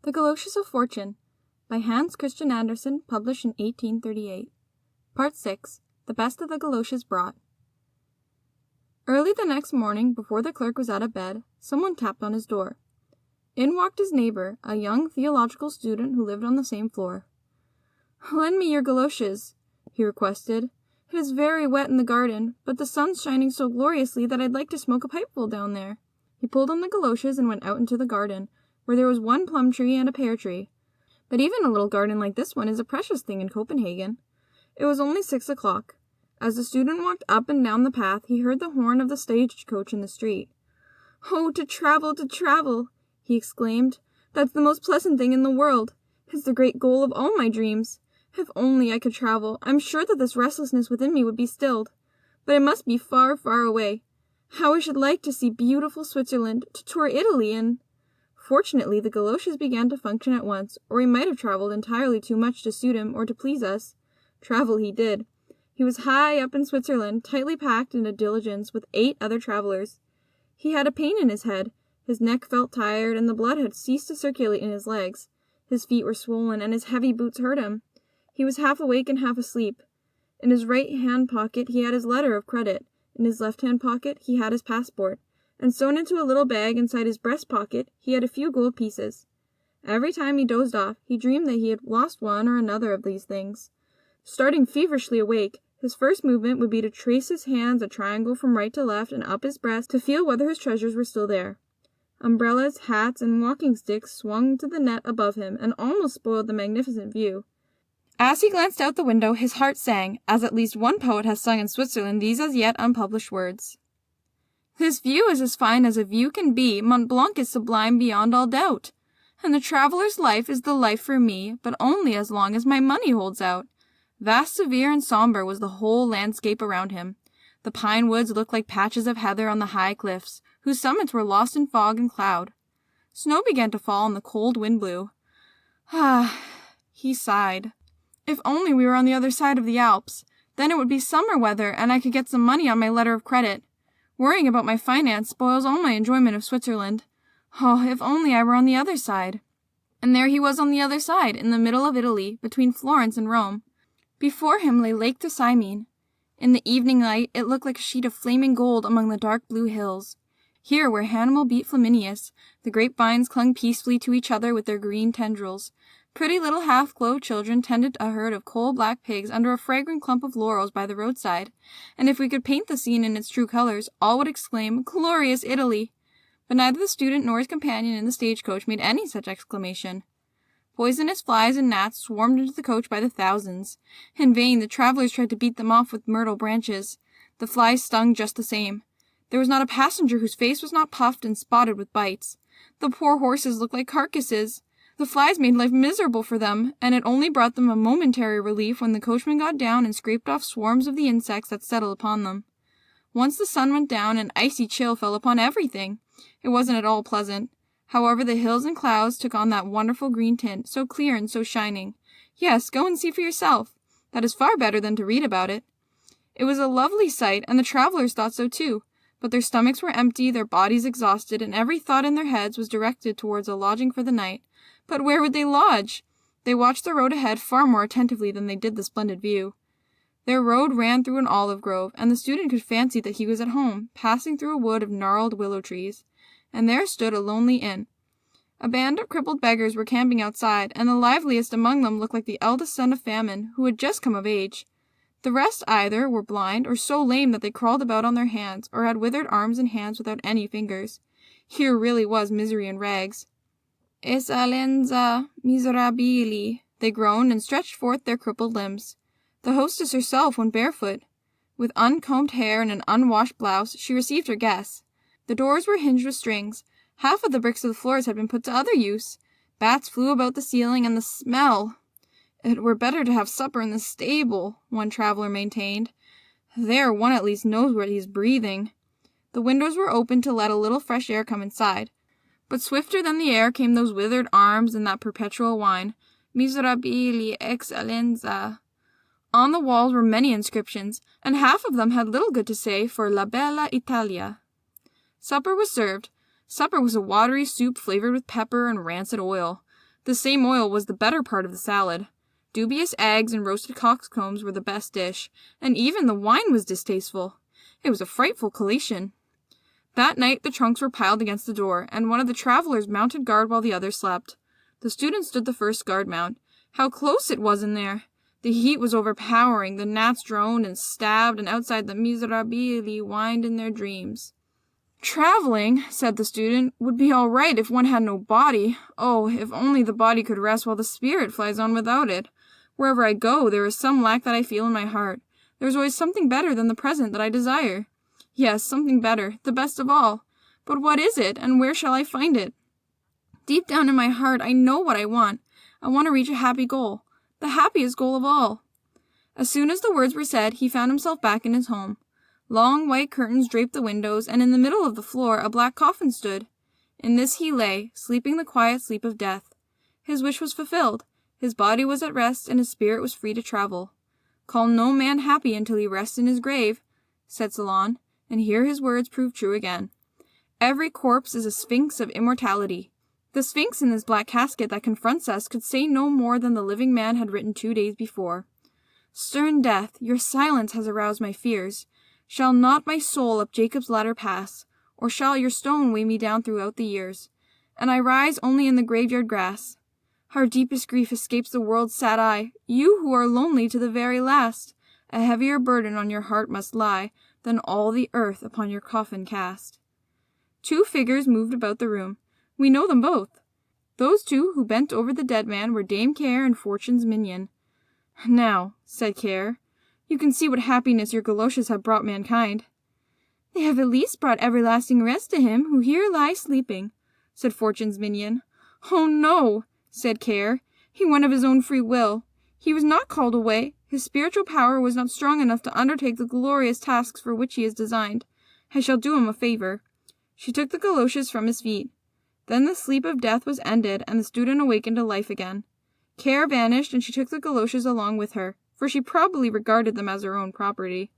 The Galoshes of Fortune by Hans Christian Andersen, published in 1838. Part 6. The Best of the Galoshes Brought. Early the next morning, before the clerk was out of bed, someone tapped on his door. In walked his neighbor, a young theological student who lived on the same floor. "Lend me your galoshes," he requested. "It is very wet in the garden, but the sun's shining so gloriously that I'd like to smoke a pipeful down there." He pulled on the galoshes and went out into the garden, where there was one plum tree and a pear tree. But even a little garden like this one is a precious thing in Copenhagen. It was only 6 o'clock. As the student walked up and down the path, he heard the horn of the stagecoach in the street. "Oh, to travel," he exclaimed. "That's the most pleasant thing in the world. It's the great goal of all my dreams. If only I could travel, I'm sure that this restlessness within me would be stilled. But it must be far, far away. How I should like to see beautiful Switzerland, to tour Italy, and—" Fortunately, the galoshes began to function at once, or he might have traveled entirely too much to suit him or to please us. Travel he did. He was high up in Switzerland, tightly packed in a diligence with 8 other travelers. He had a pain in his head, his neck felt tired, and the blood had ceased to circulate in his legs. His feet were swollen, and his heavy boots hurt him. He was half awake and half asleep. In his right-hand pocket he had his letter of credit. In his left-hand pocket he had his passport, and sewn into a little bag inside his breast pocket he had a few gold pieces. Every time he dozed off, he dreamed that he had lost one or another of these things. Starting feverishly awake, his first movement would be to trace his hands a triangle from right to left and up his breast to feel whether his treasures were still there. Umbrellas, hats, and walking sticks swung to the net above him and almost spoiled the magnificent view. As he glanced out the window, his heart sang, as at least one poet has sung in Switzerland these as yet unpublished words. "This view is as fine as a view can be, Mont Blanc is sublime beyond all doubt. And the traveller's life is the life for me, but only as long as my money holds out." Vast, severe, and sombre was the whole landscape around him. The pine woods looked like patches of heather on the high cliffs, whose summits were lost in fog and cloud. Snow began to fall, and the cold wind blew. "Ah," he sighed. "If only we were on the other side of the Alps. Then it would be summer weather, and I could get some money on my letter of credit. Worrying about my finance spoils all my enjoyment of Switzerland. Oh, if only I were on the other side." And there he was on the other side, in the middle of Italy, between Florence and Rome. Before him lay Lake Tisimene. In the evening light it looked like a sheet of flaming gold among the dark blue hills. Here, where Hannibal beat Flaminius, the grapevines clung peacefully to each other with their green tendrils. Pretty little half-clothed children tended a herd of coal-black pigs under a fragrant clump of laurels by the roadside, and if we could paint the scene in its true colors, all would exclaim, "Glorious Italy!" But neither the student nor his companion in the stagecoach made any such exclamation. Poisonous flies and gnats swarmed into the coach by the thousands. In vain the travelers tried to beat them off with myrtle branches. The flies stung just the same. There was not a passenger whose face was not puffed and spotted with bites. The poor horses looked like carcasses. The flies made life miserable for them, and it only brought them a momentary relief when the coachman got down and scraped off swarms of the insects that settled upon them. Once the sun went down, an icy chill fell upon everything. It wasn't at all pleasant. However, the hills and clouds took on that wonderful green tint, so clear and so shining. Yes, go and see for yourself. That is far better than to read about it. It was a lovely sight, and the travelers thought so too. But their stomachs were empty, their bodies exhausted, and every thought in their heads was directed towards a lodging for the night. But where would they lodge? They watched the road ahead far more attentively than they did the splendid view. Their road ran through an olive grove, and the student could fancy that he was at home, passing through a wood of gnarled willow trees. And there stood a lonely inn. A band of crippled beggars were camping outside, and the liveliest among them looked like the eldest son of Famine, who had just come of age. The rest either were blind or so lame that they crawled about on their hands, or had withered arms and hands without any fingers. Here really was misery in rags. "Eccellenza miserabili," they groaned and stretched forth their crippled limbs. The hostess herself went barefoot. With uncombed hair and an unwashed blouse, she received her guests. The doors were hinged with strings. Half of the bricks of the floors had been put to other use. Bats flew about the ceiling, and the smell! "It were better to have supper in the stable," one traveler maintained. "There one at least knows what he is breathing." The windows were opened to let a little fresh air come inside. But swifter than the air came those withered arms and that perpetual whine, "Miserabili eccellenza." On the walls were many inscriptions, and half of them had little good to say for La Bella Italia. Supper was served. Supper was a watery soup flavored with pepper and rancid oil. The same oil was the better part of the salad. Dubious eggs and roasted coxcombs were the best dish, and even the wine was distasteful. It was a frightful collation. That night the trunks were piled against the door, and one of the travelers mounted guard while the others slept. The student stood the first guard mount. How close it was in there! The heat was overpowering, the gnats droned and stabbed, and outside the miserabili whined in their dreams. "Traveling," said the student, "would be all right if one had no body. Oh, if only the body could rest while the spirit flies on without it. Wherever I go, there is some lack that I feel in my heart. There is always something better than the present that I desire. Yes, something better, the best of all. But what is it, and where shall I find it? Deep down in my heart, I know what I want. I want to reach a happy goal, the happiest goal of all." As soon as the words were said, he found himself back in his home. Long white curtains draped the windows, and in the middle of the floor a black coffin stood. In this he lay, sleeping the quiet sleep of death. His wish was fulfilled. His body was at rest, and his spirit was free to travel. "Call no man happy until he rests in his grave," said Solon, and here his words proved true again. Every corpse is a sphinx of immortality. The sphinx in this black casket that confronts us could say no more than the living man had written 2 days before. "Stern death, your silence has aroused my fears. Shall not my soul up Jacob's ladder pass, or shall your stone weigh me down throughout the years, and I rise only in the graveyard grass? Our deepest grief escapes the world's sad eye, you who are lonely to the very last. A heavier burden on your heart must lie than all the earth upon your coffin cast." 2 figures moved about the room. We know them both. Those 2 who bent over the dead man were Dame Care and Fortune's minion. "Now," said Care, "you can see what happiness your galoshes have brought mankind." "They have at least brought everlasting rest to him who here lies sleeping," said Fortune's minion. "Oh no," said Care, "he went of his own free will. He was not called away. His spiritual power was not strong enough to undertake the glorious tasks for which he is designed. I shall do him a favor." She took the galoshes from his feet. Then the sleep of death was ended, and the student awakened to life again. Care vanished, and she took the galoshes along with her, for she probably regarded them as her own property.